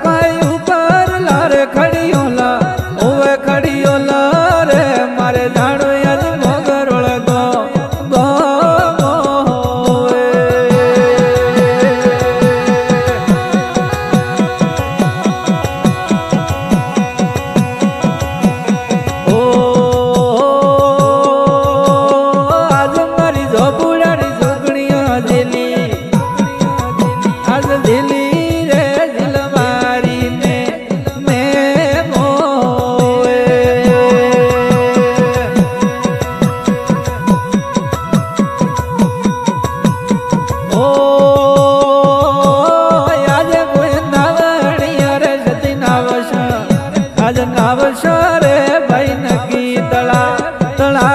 कोई ऊपर लारे खड़ियो ला ओवे खड़ियो ला रे मारे झाड़ो आज मगर गो गो आज मारी झोपड़ी झोकड़िया दिली आज दिली नावशरे भाई नकी तला तला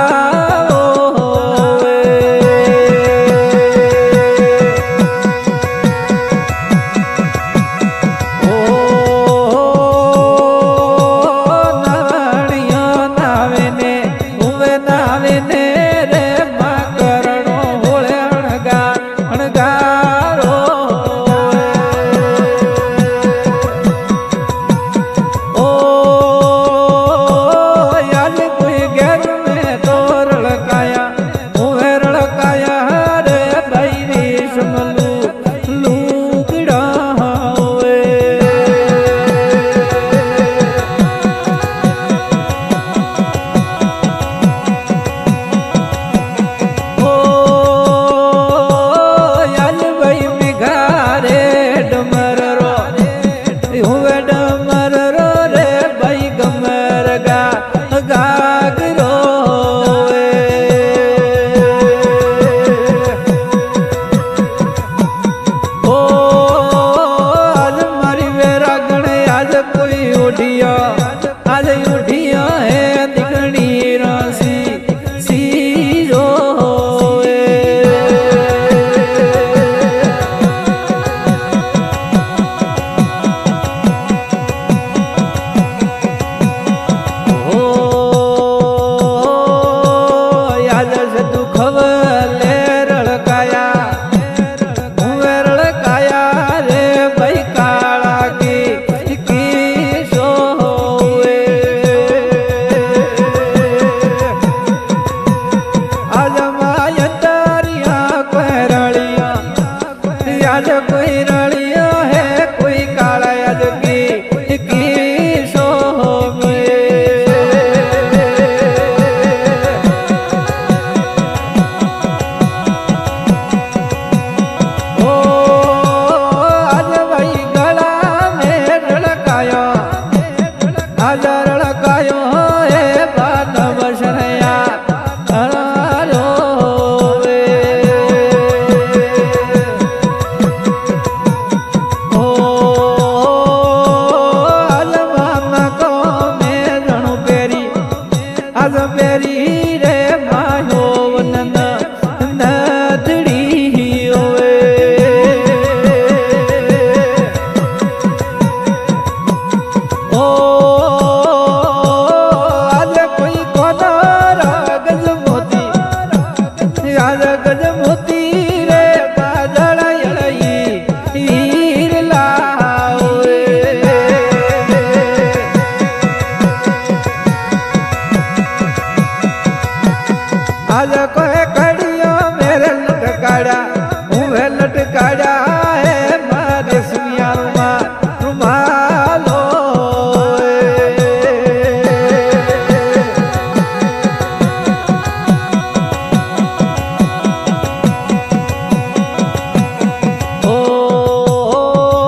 आज उठिया है दिखनी राशि सीरो आज से तू खबर ले रड़काया रड़काया रे भाई काला की आज कोई रड़िया है कोई काला आज की सो ओ आज भाई गला में रड़कायो आज रड़कायो है बात बसरया मेरी रे मायो नंद नदड़ी होए ओ आज कोई कोना गज मोती आज गज मोती रे बाजड़ा यड़ई हीर लाओए आज कोई कड़िया मेरे लटकाड़ा मुँह लटकाड़ा है मारे सुनिया रुमालो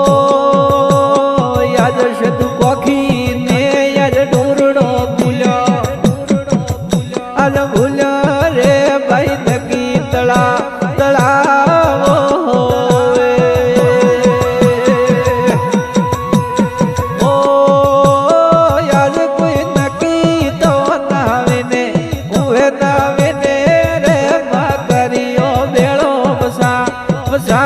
ओ याद से तू कोखी ने याद ढूंढो भूलो आज भूलो भाई नकी तला तला ओ याद कोई नकी तो नावे ने रे मा करियो बेड़ो बसा बसा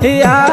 યા